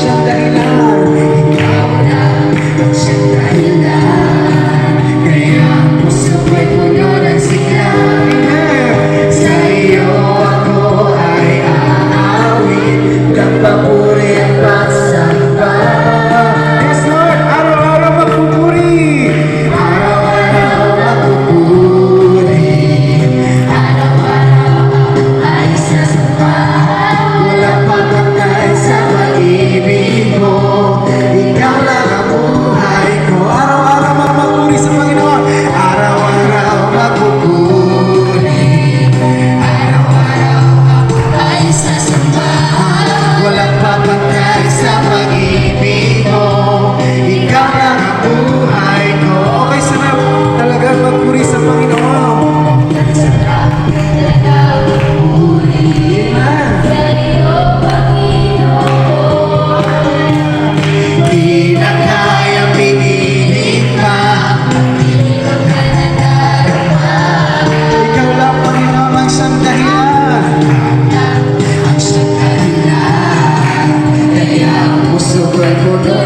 siyang dahilan. Ikaw lang ang siyang dahilan. Kaya ang puso ko'y puno ng sigla. Sa iyo ako ay aawit, ng papuri at pagsamba. Yes Lord, araw-araw magpupuri. Araw-araw magpupuri. Araw-araw ay sasamba. Walang pagkakay sa pag-ibig mo. Ikaw lang ang buhay ko. Araw-araw magpupuri sa Panginoon. Araw-araw magpupuri. Araw-araw ay sasamba. Walang pagkakay sa pag-ibig mo. Ikaw lang ang buhay ko. Okay, sarap talaga magpuri sa Panginoon. Di na kaya pinilit pa. Ikaw lang, Panginoon, ang siyang dahilan. Ang siyang dahilan. Kaya ang puso ko'y puno